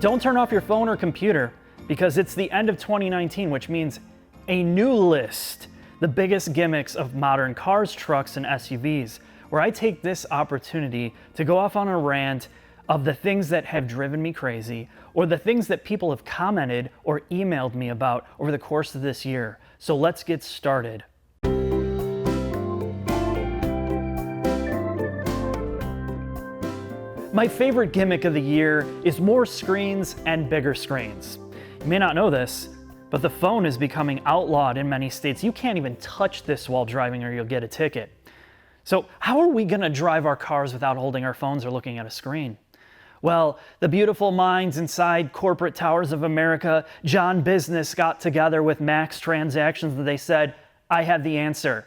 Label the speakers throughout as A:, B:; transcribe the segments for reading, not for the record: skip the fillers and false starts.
A: Don't turn off your phone or computer because it's the end of 2019, which means a new list, the biggest gimmicks of modern cars, trucks, and SUVs, where I take this opportunity to go off on a rant of the things that have driven me crazy or the things that people have commented or emailed me about over the course of this year. So let's get started. My favorite gimmick of the year is more screens and bigger screens. You may not know this, but the phone is becoming outlawed in many states. You can't even touch this while driving or you'll get a ticket. So how are we gonna drive our cars without holding our phones or looking at a screen? Well, the beautiful minds inside corporate towers of America, John Business, got together with Max Transactions and they said, I have the answer.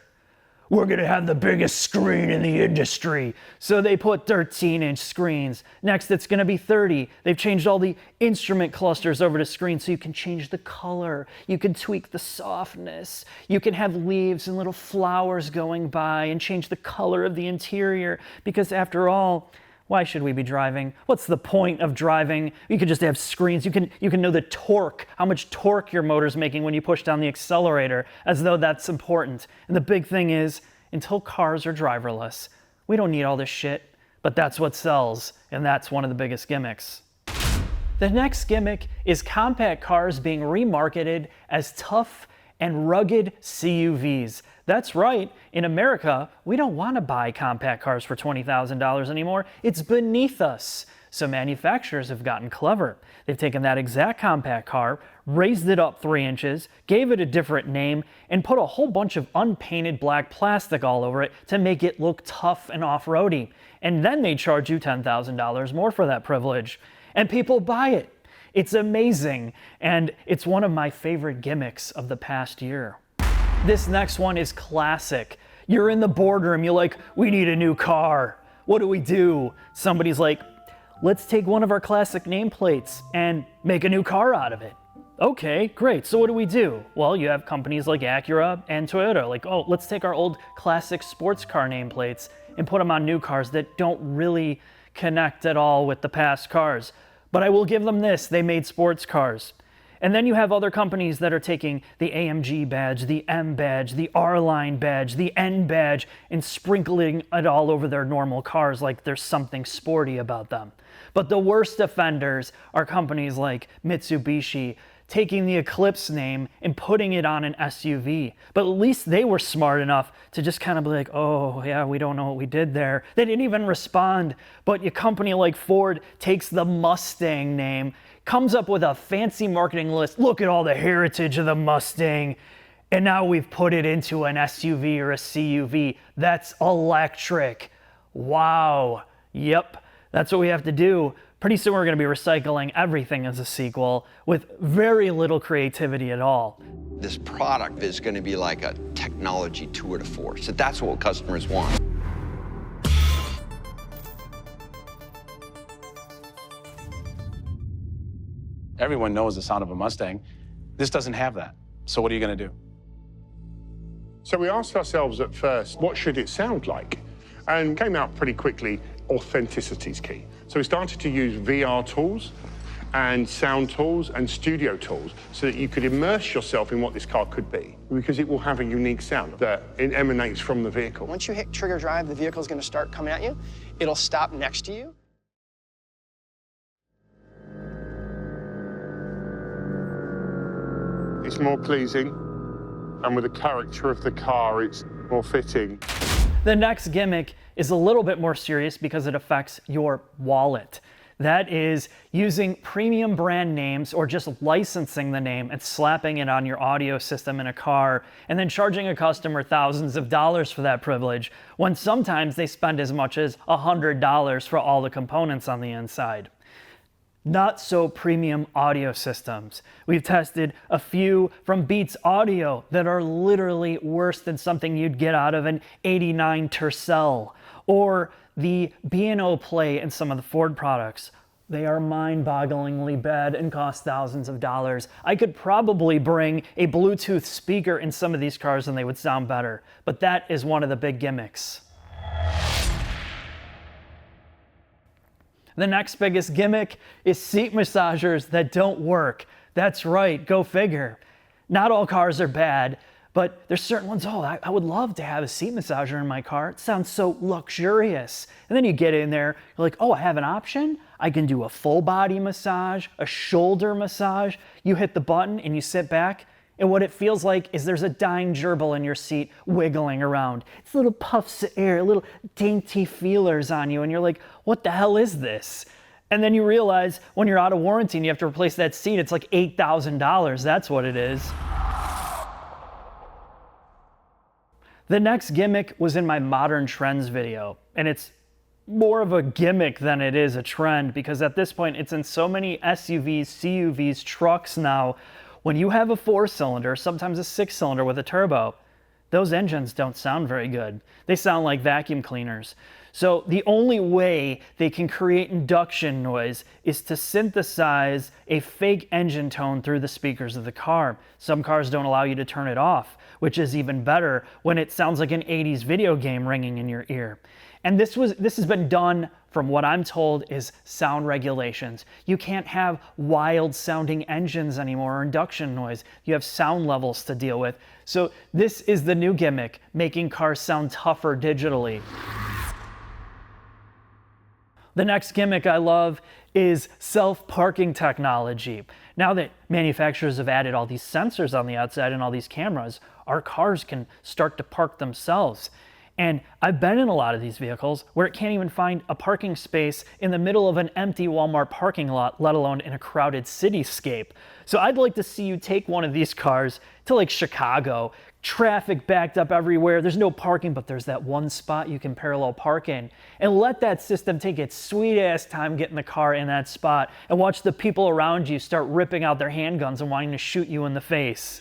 A: We're gonna have the biggest screen in the industry. So they put 13-inch screens. Next, it's gonna be 30. They've changed all the instrument clusters over to screens so you can change the color. You can tweak the softness. You can have leaves and little flowers going by and change the color of the interior. Because after all, why should we be driving? What's the point of driving? You can just have screens. You can know the torque, how much torque your motor's making when you push down the accelerator, as though that's important. And the big thing is, until cars are driverless, we don't need all this shit, but that's what sells, and that's one of the biggest gimmicks. The next gimmick is compact cars being remarketed as tough and rugged CUVs. That's right, in America, we don't want to buy compact cars for $20,000 anymore. It's beneath us. So manufacturers have gotten clever. They've taken that exact compact car, raised it up 3 inches, gave it a different name, and put a whole bunch of unpainted black plastic all over it to make it look tough and off-roady. And then they charge you $10,000 more for that privilege. And people buy it. It's amazing, and it's one of my favorite gimmicks of the past year. This next one is classic. You're in the boardroom, you're like, we need a new car. What do we do? Somebody's like, let's take one of our classic nameplates and make a new car out of it. Okay, great, so what do we do? Well, you have companies like Acura and Toyota, like, oh, let's take our old classic sports car nameplates and put them on new cars that don't really connect at all with the past cars. But I will give them this, they made sports cars. And then you have other companies that are taking the AMG badge, the M badge, the R-Line badge, the N badge, and sprinkling it all over their normal cars like there's something sporty about them. But the worst offenders are companies like Mitsubishi, taking the Eclipse name and putting it on an SUV. But at least they were smart enough to just kind of be like, oh yeah, we don't know what we did there. They didn't even respond. But a company like Ford takes the Mustang name, comes up with a fancy marketing list. Look at all the heritage of the Mustang. And now we've put it into an SUV or a CUV. That's electric. Wow. Yep, that's what we have to do. Pretty soon we're going to be recycling everything as a sequel with very little creativity at all.
B: This product is going to be like a technology tour de force. That's what customers want.
C: Everyone knows the sound of a Mustang. This doesn't have that. So what are you going to do?
D: So we asked ourselves at first, what should it sound like? And came out pretty quickly, authenticity is key. So we started to use VR tools and sound tools and studio tools so that you could immerse yourself in what this car could be, because it will have a unique sound that it emanates from the vehicle.
E: Once you hit trigger drive, the vehicle is going to start coming at you. It'll stop next to you.
D: It's more pleasing, and with the character of the car, it's more fitting.
A: The next gimmick is a little bit more serious because it affects your wallet. That is using premium brand names or just licensing the name and slapping it on your audio system in a car and then charging a customer thousands of dollars for that privilege, when sometimes they spend as much as $100 for all the components on the inside. Not so premium audio systems. We've tested a few from Beats Audio that are literally worse than something you'd get out of an '89 Tercel, or the B&O Play in some of the Ford products. They are mind-bogglingly bad and cost thousands of dollars. I could probably bring a Bluetooth speaker in some of these cars and they would sound better, but that is one of the big gimmicks. The next biggest gimmick is seat massagers that don't work. That's right, go figure. Not all cars are bad, but there's certain ones, oh, I would love to have a seat massager in my car. It sounds so luxurious. And then you get in there, you're like, oh, I have an option? I can do a full body massage, a shoulder massage. You hit the button and you sit back, and what it feels like is there's a dying gerbil in your seat wiggling around. It's little puffs of air, little dainty feelers on you, and you're like, what the hell is this? And then you realize when you're out of warranty and you have to replace that seat, it's like $8,000. That's what it is. The next gimmick was in my modern trends video, and it's more of a gimmick than it is a trend, because at this point it's in so many SUVs, CUVs, trucks now. When you have a 4-cylinder, sometimes a 6-cylinder with a turbo, those engines don't sound very good. They sound like vacuum cleaners. So the only way they can create induction noise is to synthesize a fake engine tone through the speakers of the car. Some cars don't allow you to turn it off, which is even better when it sounds like an 80s video game ringing in your ear. And this has been done, from what I'm told, is sound regulations. You can't have wild sounding engines anymore or induction noise. You have sound levels to deal with. So this is the new gimmick, making cars sound tougher digitally. The next gimmick I love is self-parking technology. Now that manufacturers have added all these sensors on the outside and all these cameras, our cars can start to park themselves. And I've been in a lot of these vehicles where it can't even find a parking space in the middle of an empty Walmart parking lot, let alone in a crowded cityscape. So I'd like to see you take one of these cars to like Chicago, traffic backed up everywhere, there's no parking, but there's that one spot you can parallel park in, and let that system take its sweet ass time getting the car in that spot, and watch the people around you start ripping out their handguns and wanting to shoot you in the face.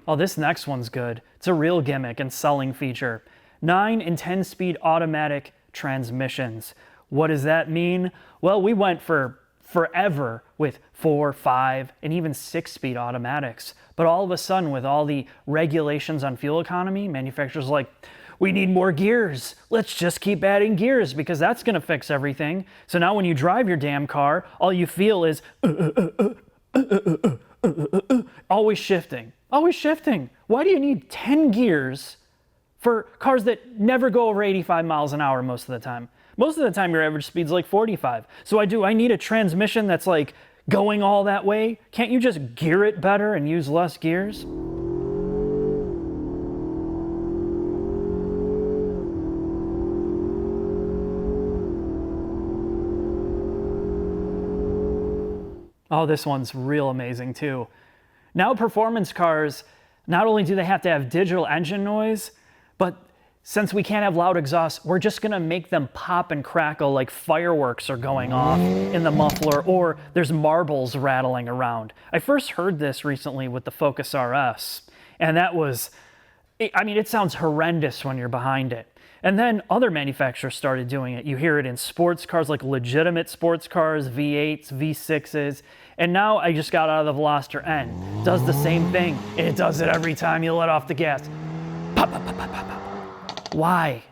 A: Oh, this next one's good. It's a real gimmick and selling feature. 9 and 10-speed automatic transmissions. What does that mean? Well, we went for forever with 4, 5, and even 6-speed automatics. But all of a sudden, with all the regulations on fuel economy, manufacturers are like, we need more gears. Let's just keep adding gears because that's gonna fix everything. So now when you drive your damn car, all you feel is always shifting. Always shifting. Why do you need 10 gears for cars that never go over 85 miles an hour most of the time? Most of the time your average speed's like 45. So I need a transmission that's like going all that way? Can't you just gear it better and use less gears? Oh, this one's real amazing too. Now performance cars, not only do they have to have digital engine noise, but since we can't have loud exhaust, we're just gonna make them pop and crackle like fireworks are going off in the muffler, or there's marbles rattling around. I first heard this recently with the Focus RS, and that was, I mean, it sounds horrendous when you're behind it. And then other manufacturers started doing it. You hear it in sports cars, like legitimate sports cars, V8s, V6s. And now I just got out of the Veloster N. Does the same thing. And it does it every time you let off the gas. Pop, pop, pop, pop, pop, pop. Why?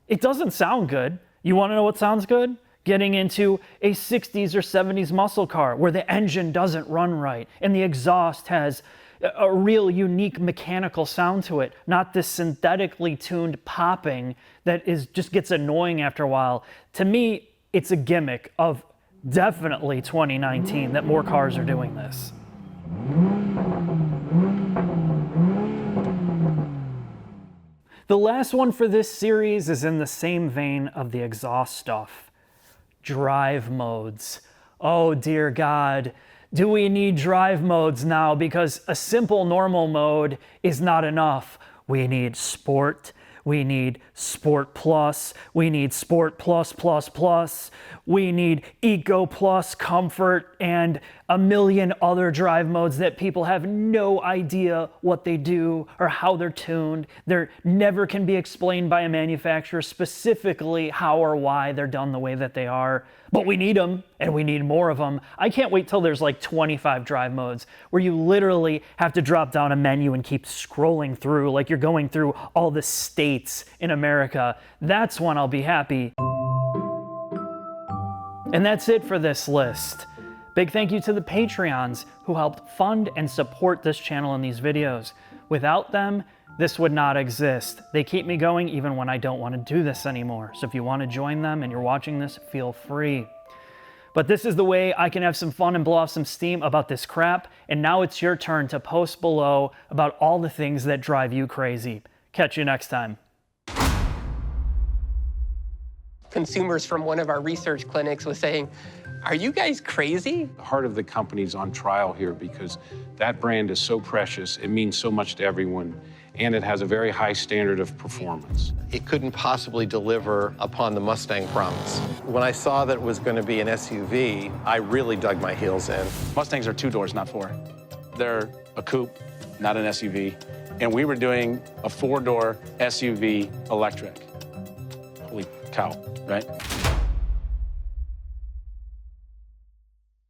A: It doesn't sound good. You want to know what sounds good? Getting into a 60s or 70s muscle car where the engine doesn't run right and the exhaust has a real unique mechanical sound to it, not this synthetically tuned popping that just gets annoying after a while. To me, it's a gimmick of definitely 2019 that more cars are doing this. The last one for this series is in the same vein of the exhaust stuff. Drive modes. Oh dear God. Do we need drive modes now? Because a simple normal mode is not enough. We need sport. We need Sport Plus. We need Sport Plus Plus Plus. We need Eco Plus, Comfort, and a million other drive modes that people have no idea what they do or how they're tuned. They never can be explained by a manufacturer specifically how or why they're done the way that they are. But we need them, and we need more of them. I can't wait till there's like 25 drive modes where you literally have to drop down a menu and keep scrolling through like you're going through all the states in America. That's when I'll be happy. And that's it for this list. Big thank you to the Patreons who helped fund and support this channel and these videos. Without them, this would not exist. They keep me going even when I don't want to do this anymore. So if you want to join them and you're watching this, feel free. But this is the way I can have some fun and blow off some steam about this crap. And now it's your turn to post below about all the things that drive you crazy. Catch you next time.
F: Consumers from one of our research clinics was saying, "Are you guys crazy?"
C: The heart of the company's on trial here because that brand is so precious, it means so much to everyone, and it has a very high standard of performance.
G: It couldn't possibly deliver upon the Mustang promise. When I saw that it was going to be an SUV, I really dug my heels in.
C: Mustangs are 2 doors, not 4. They're a coupe, not an SUV. And we were doing a 4-door SUV electric. Holy cow, right?